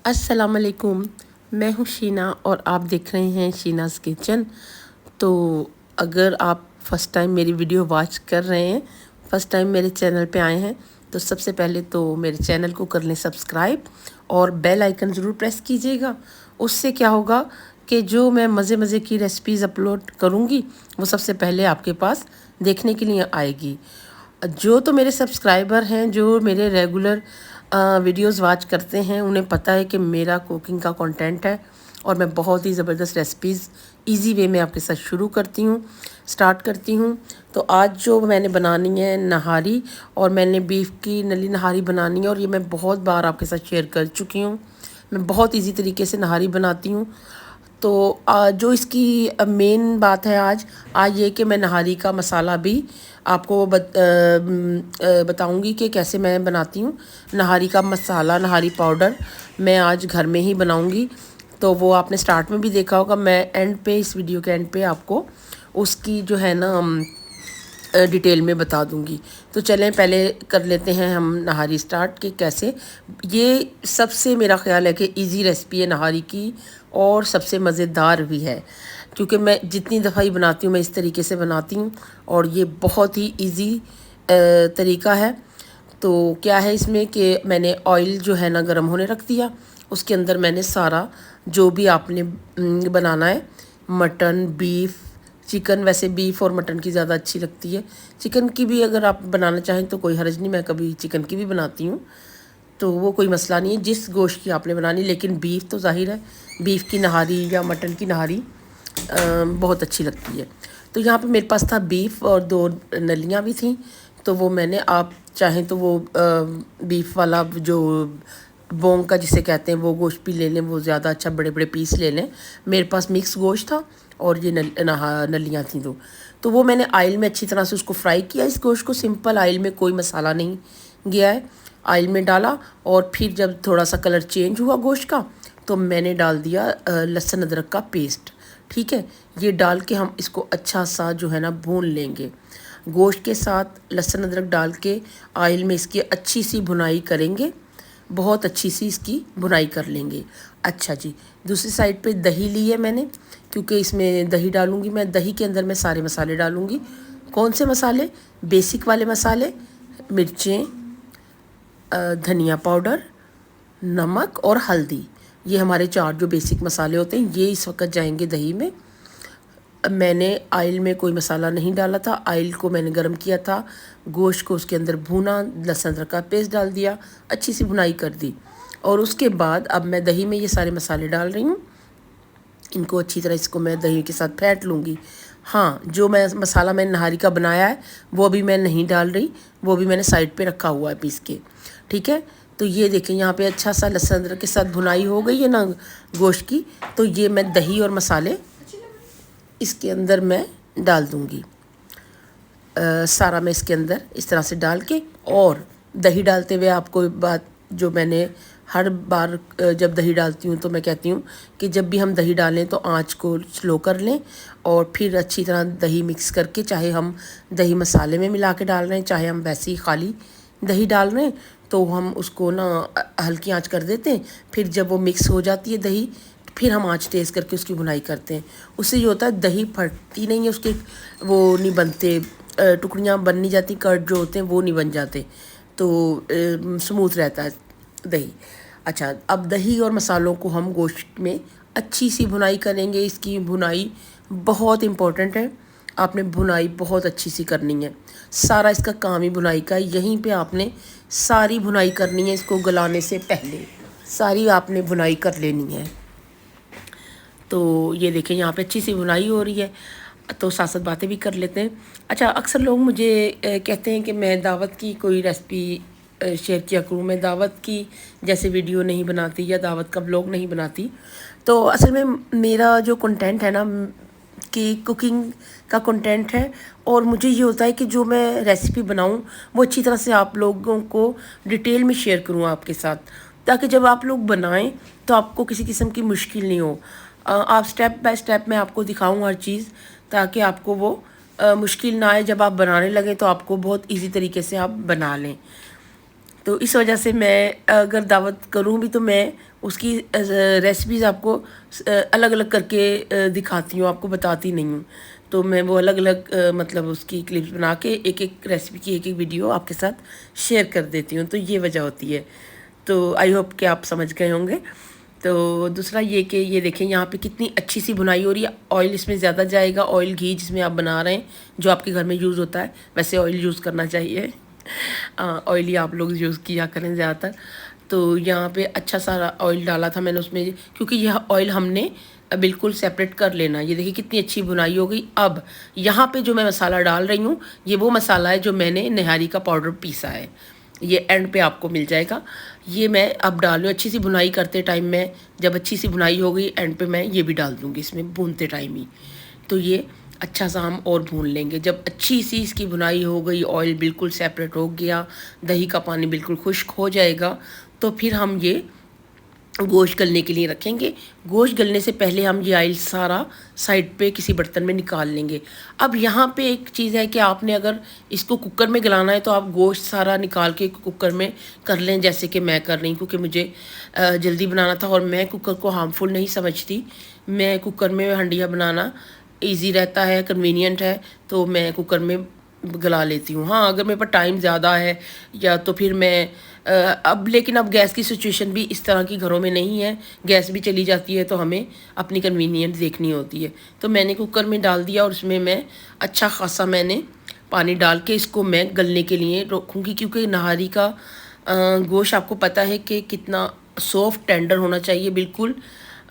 अस्सलाम वालेकुम। मैं हूँ शीना और आप देख रहे हैं शीनाज़ किचन। तो अगर आप फ़र्स्ट टाइम मेरी वीडियो वॉच कर रहे हैं, फ़र्स्ट टाइम मेरे चैनल पे आए हैं, तो सबसे पहले तो मेरे चैनल को कर लें सब्सक्राइब और बेल आइकन ज़रूर प्रेस कीजिएगा। उससे क्या होगा कि जो मैं मज़े मज़े की रेसिपीज़ अपलोड करूँगी वो सबसे पहले आपके पास देखने के लिए आएगी। जो तो मेरे सब्सक्राइबर हैं, जो मेरे रेगुलर वीडियोस वॉच करते हैं, उन्हें पता है कि मेरा कुकिंग का कंटेंट है और मैं बहुत ही ज़बरदस्त रेसिपीज़ इजी वे में आपके साथ स्टार्ट करती हूँ। तो आज जो मैंने बनानी है नहारी, और मैंने बीफ की नली नहारी बनानी है, और ये मैं बहुत बार आपके साथ शेयर कर चुकी हूँ। मैं बहुत इजी तरीके से नहारी बनाती हूँ। तो जो इसकी मेन बात है आज ये कि मैं नहारी का मसाला भी आपको बताऊंगी कि कैसे मैं बनाती हूँ। नहारी का मसाला, नहारी पाउडर मैं आज घर में ही बनाऊंगी। तो वो आपने स्टार्ट में भी देखा होगा। मैं एंड पे, इस वीडियो के एंड पे आपको उसकी जो है ना डिटेल में बता दूंगी। तो चलें पहले कर लेते हैं हम नहारी स्टार्ट कि कैसे। ये सबसे, मेरा ख्याल है कि इजी रेसिपी है नहारी की, और सबसे मज़ेदार भी है, क्योंकि मैं जितनी दफ़ा ही बनाती हूँ मैं इस तरीके से बनाती हूँ, और ये बहुत ही इजी तरीका है। तो क्या है इसमें कि मैंने ऑयल जो है ना गर्म होने रख दिया। उसके अंदर मैंने सारा जो भी आपने बनाना है, मटन, बीफ, चिकन, वैसे बीफ और मटन की ज़्यादा अच्छी लगती है। चिकन की भी अगर आप बनाना चाहें तो कोई हर्ज नहीं, मैं कभी चिकन की भी बनाती हूँ, तो वो कोई मसला नहीं है जिस गोश्त की आपने बनानी। लेकिन बीफ तो जाहिर है, बीफ की नहारी या मटन की नहारी बहुत अच्छी लगती है। तो यहाँ पे मेरे पास था बीफ, और 2 नलियाँ भी थीं। तो वो मैंने, आप चाहें तो वो बीफ वाला जो बोंग का जिसे कहते हैं वो गोश्त भी ले लें, वो ज़्यादा अच्छा, बड़े बड़े पीस ले लें। मेरे पास मिक्स गोश्त था और ये नलियाँ थी 2। तो वो मैंने ऑयल में अच्छी तरह से उसको फ्राई किया। इस गोश्त को सिंपल ऑयल में, कोई मसाला नहीं गया है, ऑयल में डाला। और फिर जब थोड़ा सा कलर चेंज हुआ गोश्त का, तो मैंने डाल दिया लहसुन अदरक का पेस्ट। ठीक है, ये डाल के हम इसको अच्छा सा जो है ना भून लेंगे। गोश्त के साथ लहसुन अदरक डाल के ऑयल में इसकी अच्छी सी भुनाई करेंगे, बहुत अच्छी सी इसकी भुनाई कर लेंगे। अच्छा जी, दूसरी साइड पे दही ली है मैंने, क्योंकि इसमें दही डालूंगी मैं। दही के अंदर मैं सारे मसाले डालूंगी। कौन से मसाले? बेसिक वाले मसाले, मिर्चें, धनिया पाउडर, नमक और हल्दी। ये हमारे 4 जो बेसिक मसाले होते हैं, ये इस वक्त जाएंगे दही में। मैंने ऑयल में कोई मसाला नहीं डाला था, ऑयल को मैंने गर्म किया था, गोश्त को उसके अंदर भूना, लहसुन अदरक का पेस्ट डाल दिया, अच्छी सी भुनाई कर दी। और उसके बाद अब मैं दही में ये सारे मसाले डाल रही हूँ। इनको अच्छी तरह, इसको मैं दही के साथ फेंट लूँगी। हाँ, जो मैं मसाला मैंने नहारी का बनाया है वो भी मैं नहीं डाल रही, वो भी मैंने साइड पे रखा हुआ है पीस के। ठीक है, तो ये देखें यहाँ पे अच्छा सा लहसुन अदरक के साथ भुनाई हो गई है ना गोश्त की। तो ये मैं दही और मसाले इसके अंदर मैं डाल दूँगी। सारा मैं इसके अंदर इस तरह से डाल के, और दही डालते हुए आपको बात, जो मैंने हर बार जब दही डालती हूँ तो मैं कहती हूँ कि जब भी हम दही डालें तो आँच को स्लो कर लें, और फिर अच्छी तरह दही मिक्स करके, चाहे हम दही मसाले में मिला के डाल रहे हैं, चाहे हम वैसे ही खाली दही डाल रहे हैं, तो हम उसको ना हल्की आंच कर देते हैं। फिर जब वो मिक्स हो जाती है दही, फिर हम आंच तेज़ करके उसकी भुनाई करते हैं। उससे ये होता है दही फटती नहीं है, उसके वो नहीं बनते, टुकड़ियाँ बन नहीं जाती, कर्ड जो होते हैं वो नहीं बन जाते, तो स्मूथ रहता है दही। अच्छा, अब दही और मसालों को हम गोश्त में अच्छी सी भुनाई करेंगे। इसकी भुनाई बहुत इम्पोर्टेंट है, आपने भुनाई बहुत अच्छी सी करनी है। सारा इसका काम ही भुनाई का है। यहीं पे आपने सारी भुनाई करनी है, इसको गलाने से पहले सारी आपने भुनाई कर लेनी है। तो ये देखें यहाँ पे अच्छी सी भुनाई हो रही है, तो साथ साथ बातें भी कर लेते हैं। अच्छा, अक्सर लोग मुझे कहते हैं कि मैं दावत की कोई रेसिपी शेयर किया करूँ। मैं दावत की जैसे वीडियो नहीं बनाती या दावत का व्लॉग नहीं बनाती। तो असल में मेरा जो कंटेंट है ना, कि कुकिंग का कंटेंट है, और मुझे ये होता है कि जो मैं रेसिपी बनाऊं वो अच्छी तरह से आप लोगों को डिटेल में शेयर करूं आपके साथ, ताकि जब आप लोग बनाएं तो आपको किसी किस्म की मुश्किल नहीं हो। आप स्टेप बाय स्टेप मैं आपको दिखाऊं हर चीज़, ताकि आपको वो मुश्किल ना आए। जब आप बनाने लगें तो आपको बहुत इजी तरीके से आप बना लें। तो इस वजह से मैं अगर दावत करूँ भी तो मैं उसकी रेसिपीज़ आपको अलग अलग करके दिखाती हूँ, आपको बताती नहीं हूँ। तो मैं वो अलग अलग मतलब उसकी क्लिप्स बना के एक एक रेसिपी की एक एक वीडियो आपके साथ शेयर कर देती हूँ। तो ये वजह होती है। तो आई होप कि आप समझ गए होंगे। तो दूसरा ये कि ये देखें यहाँ पे कितनी अच्छी सी बुनाई हो रही है। ऑयल इसमें ज़्यादा जाएगा, ऑयल घी जिसमें आप बना रहे हैं जो आपके घर में यूज़ होता है, वैसे ऑयल यूज़ करना चाहिए। ऑयल ही आप लोग यूज़ किया करें ज़्यादातर। तो यहाँ पे अच्छा सारा ऑयल डाला था मैंने उसमें, क्योंकि यह ऑयल हमने बिल्कुल सेपरेट कर लेना। ये देखिए कितनी अच्छी बुनाई हो गई। अब यहाँ पे जो मैं मसाला डाल रही हूँ, ये वो मसाला है जो मैंने निहारी का पाउडर पीसा है। ये एंड पे आपको मिल जाएगा। ये मैं अब डाल रही हूँ अच्छी सी बुनाई करते टाइम में। जब अच्छी सी बुनाई हो गई एंड पे मैं ये भी डाल दूँगी इसमें भूनते टाइम ही। तो ये अच्छा सा हम और भून लेंगे। जब अच्छी सी इसकी बुनाई हो गई, ऑयल बिल्कुल सेपरेट हो गया, दही का पानी बिल्कुल खुश्क हो जाएगा, तो फिर हम ये गोश्त गलने के लिए रखेंगे। गोश्त गलने से पहले हम ये ऑयल सारा साइड पे किसी बर्तन में निकाल लेंगे। अब यहाँ पे एक चीज़ है कि आपने अगर इसको कुकर में गलाना है तो आप गोश्त सारा निकाल के कुकर में कर लें, जैसे कि मैं कर रही हूँ, क्योंकि मुझे जल्दी बनाना था और मैं कुकर को हार्मफुल नहीं समझती। मैं कुकर में हंडिया बनाना ईजी रहता है, कन्वीनियंट है, तो मैं कुकर में गला लेती हूँ। हाँ, अगर मेरे पास टाइम ज़्यादा है या तो फिर मैं अब लेकिन अब गैस की सिचुएशन भी इस तरह की घरों में नहीं है, गैस भी चली जाती है, तो हमें अपनी कन्वीनियंस देखनी होती है। तो मैंने कुकर में डाल दिया और उसमें मैं अच्छा खासा मैंने पानी डाल के इसको मैं गलने के लिए रखूँगी, क्योंकि नहारी का गोश्त आपको पता है कि कितना सॉफ्ट टेंडर होना चाहिए, बिल्कुल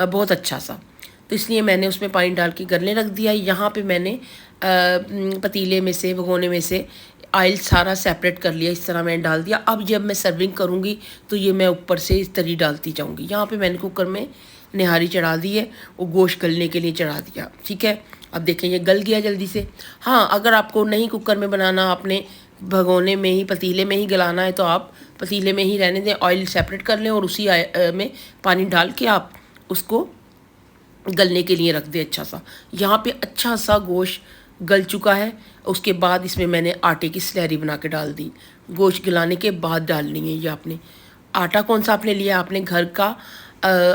बहुत अच्छा सा। तो इसलिए मैंने उसमें पानी डाल के गलने रख दिया। यहाँ पे मैंने पतीले में से, भगोने में से ऑयल सारा सेपरेट कर लिया, इस तरह मैंने डाल दिया। अब जब मैं सर्विंग करूँगी तो ये मैं ऊपर से इस तरी डालती जाऊँगी। यहाँ पे मैंने कुकर में निहारी चढ़ा दी है, वो गोश्त गलने के लिए चढ़ा दिया। ठीक है, अब देखें ये गल गया जल्दी से। हाँ, अगर आपको नहीं कुकर में बनाना, आपने भगोने में ही, पतीले में ही गलाना है, तो आप पतीले में ही रहने दें, ऑयल सेपरेट कर लें और उसी में पानी डाल के आप उसको गलने के लिए रख दे अच्छा सा। यहाँ पे अच्छा सा गोश्त गल चुका है। उसके बाद इसमें मैंने आटे की स्लैरी बना के डाल दी। गोश्त गलाने के बाद डालनी है ये आपने। आटा कौन सा आपने लिया? आपने घर का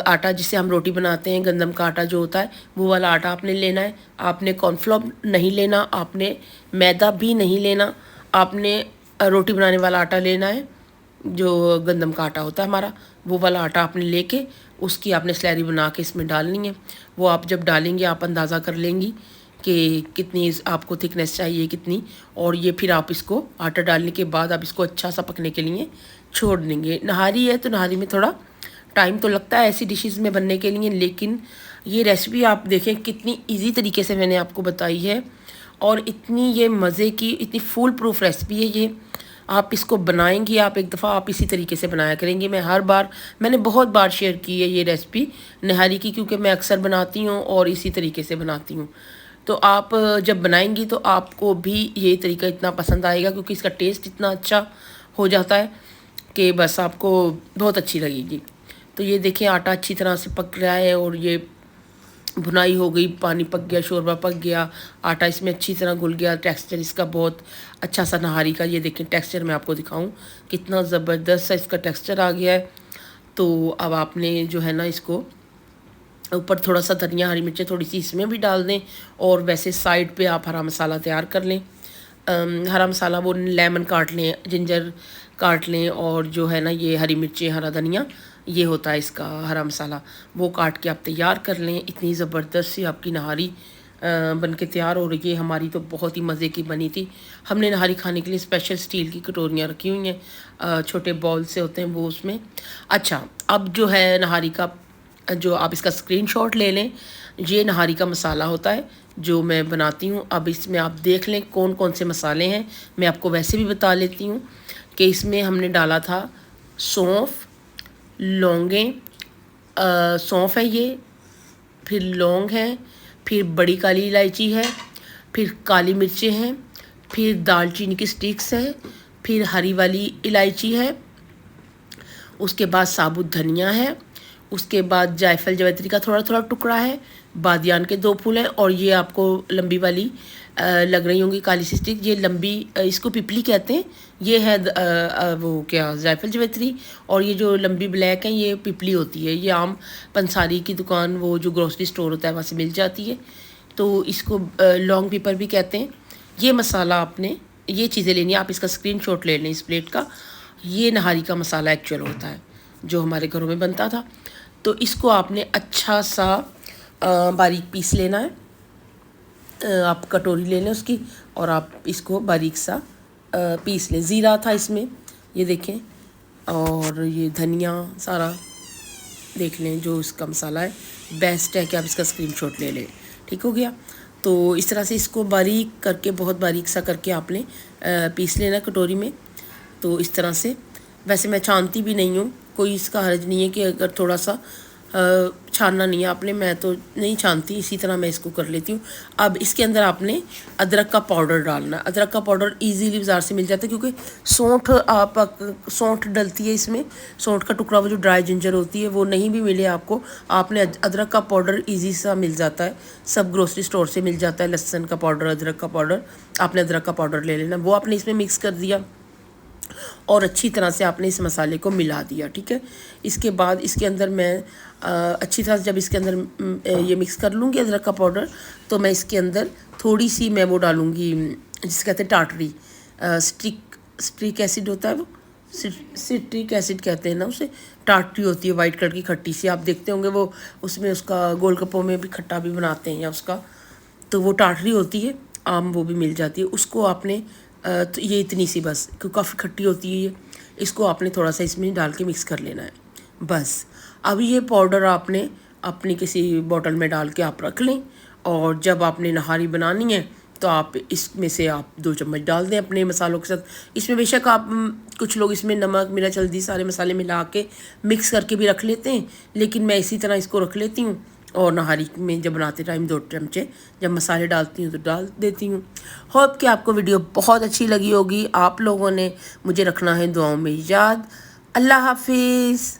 आटा जिससे हम रोटी बनाते हैं, गंदम का आटा जो होता है, वो वाला आटा आपने लेना है। आपने कॉर्नफ्लोर नहीं लेना, आपने मैदा भी नहीं लेना, आपने रोटी बनाने वाला आटा लेना है, जो गंदम का आटा होता है हमारा, वो वाला आटा आपने लेके उसकी आपने स्लैरी बना के इसमें डालनी है। वो आप जब डालेंगे आप अंदाज़ा कर लेंगी कि कितनी आपको थिकनेस चाहिए, कितनी। और ये फिर आप इसको आटा डालने के बाद आप इसको अच्छा सा पकने के लिए छोड़ देंगे। नहारी है तो नहारी में थोड़ा टाइम तो लगता है ऐसी डिशेस में बनने के लिए, लेकिन ये रेसिपी आप देखें कितनी इजी तरीके से मैंने आपको बताई है और इतनी ये मज़े की, इतनी फुल प्रूफ रेसिपी है ये। आप इसको बनाएंगी, आप एक दफ़ा आप इसी तरीके से बनाया करेंगी। मैंने बहुत बार शेयर की है ये रेसिपी निहारी की, क्योंकि मैं अक्सर बनाती हूँ और इसी तरीके से बनाती हूँ। तो आप जब बनाएंगी तो आपको भी ये तरीका इतना पसंद आएगा, क्योंकि इसका टेस्ट इतना अच्छा हो जाता है कि बस आपको बहुत अच्छी लगेगी। तो ये देखिए आटा अच्छी तरह से पक रहा है और ये भुनाई हो गई, पानी पक गया, शोरबा पक गया, आटा इसमें अच्छी तरह घुल गया। टेक्सचर इसका बहुत अच्छा सा नहारी का, ये देखें टेक्सचर मैं आपको दिखाऊं कितना ज़बरदस्त सा इसका टेक्सचर आ गया है। तो अब आपने जो है ना इसको ऊपर थोड़ा सा धनिया, हरी मिर्चें थोड़ी सी इसमें भी डाल दें। और वैसे साइड पे आप हरा मसाला तैयार कर लें। हरा मसाला वो लेमन काट लें, जिंजर काट लें, और जो है ना ये हरी मिर्चें, हरा धनिया, ये होता है इसका हरा मसाला, वो काट के आप तैयार कर लें। इतनी ज़बरदस्त सी आपकी नहारी बन के तैयार हो रही है। हमारी तो बहुत ही मज़े की बनी थी। हमने नहारी खाने के लिए स्पेशल स्टील की कटोरियाँ रखी हुई हैं, छोटे बॉल से होते हैं वो उसमें। अच्छा, अब जो है नहारी का जो आप इसका स्क्रीनशॉट ले लें, ये नहारी का मसाला होता है जो मैं बनाती हूँ। अब इसमें आप देख लें कौन कौन से मसाले हैं। मैं आपको वैसे भी बता लेती हूँ कि इसमें हमने डाला था सौंफ, लौंगें, सौंफ है ये, फिर लौंग है, फिर बड़ी काली इलायची है, फिर काली मिर्चें हैं, फिर दालचीनी की स्टिक्स है, फिर हरी वाली इलायची है, उसके बाद साबुत धनिया है, उसके बाद जायफल जवैत्री का थोड़ा थोड़ा टुकड़ा है, बादियान के 2 फूल हैं, और ये आपको लंबी वाली लग रही होंगी काली सी स्टिक, ये लंबी, इसको पिपली कहते हैं, ये है वो क्या जायफल जवित्री, और ये जो लंबी ब्लैक है ये पिपली होती है। ये आम पंसारी की दुकान, वो जो ग्रोसरी स्टोर होता है वहाँ से मिल जाती है। तो इसको लॉन्ग पेपर भी कहते हैं। ये मसाला आपने ये चीज़ें लेनी है, आप इसका स्क्रीनशॉट ले लें इस प्लेट का। ये नहारी का मसाला एक्चुअल होता है जो हमारे घरों में बनता था। तो इसको आपने अच्छा सा बारीक पीस लेना है। आप कटोरी ले लें उसकी और आप इसको बारीक सा पीस लें। ज़ीरा था इसमें, ये देखें, और ये धनिया सारा देख लें। जो इसका मसाला है बेस्ट है कि आप इसका स्क्रीनशॉट ले लें। ठीक हो गया। तो इस तरह से इसको बारीक करके, बहुत बारीक सा करके आपने पीस लेना कटोरी में। तो इस तरह से, वैसे मैं छानती भी नहीं हूँ, कोई इसका हर्ज नहीं है कि अगर थोड़ा सा छानना नहीं है आपने, मैं तो नहीं छानती, इसी तरह मैं इसको कर लेती हूँ। अब इसके अंदर आपने अदरक का पाउडर डालना है। अदरक का पाउडर इजीली बाज़ार से मिल जाता है, क्योंकि सौंठ डलती है इसमें। सौंठ का टुकड़ा, वो जो ड्राई जिंजर होती है, वो नहीं भी मिले आपको, आपने अदरक का पाउडर ईजी सा मिल जाता है, सब ग्रोसरी स्टोर से मिल जाता है। लहसुन का पाउडर, अदरक का पाउडर, आपने अदरक का पाउडर ले लेना, वो आपने इसमें मिक्स कर दिया और अच्छी तरह से आपने इस मसाले को मिला दिया। ठीक है। इसके बाद इसके अंदर मैं अच्छी तरह से जब इसके अंदर ये मिक्स कर लूँगी अदरक का पाउडर, तो मैं इसके अंदर थोड़ी सी मैं वो डालूँगी जिसे कहते हैं टाटरी, स्ट्रिक एसिड होता है, वो सिट्रिक एसिड कहते हैं ना उसे। टाटरी होती है वाइट कलर की खट्टी सी, आप देखते होंगे वो उसमें उसका गोलगप्पों में भी खट्टा भी बनाते हैं या उसका, तो वो टाटरी होती है आम, वो भी मिल जाती है। उसको आपने तो ये इतनी सी बस, क्योंकि काफ़ी खट्टी होती है ये, इसको आपने थोड़ा सा इसमें डाल के मिक्स कर लेना है बस। अब ये पाउडर आपने अपनी किसी बॉटल में डाल के आप रख लें, और जब आपने नहारी बनानी है तो आप इसमें से आप 2 चम्मच डाल दें अपने मसालों के साथ। इसमें बेशक आप कुछ लोग इसमें नमक, मिर्च, हल्दी सारे मसाले मिला के मिक्स करके भी रख लेते हैं, लेकिन मैं इसी तरह इसको रख लेती हूँ। और नहारी में जब बनाते टाइम 2 चमचे जब मसाले डालती हूँ तो डाल देती हूँ। होप कि आपको वीडियो बहुत अच्छी लगी होगी। आप लोगों ने मुझे रखना है दुआओं में याद। अल्लाह हाफिज़।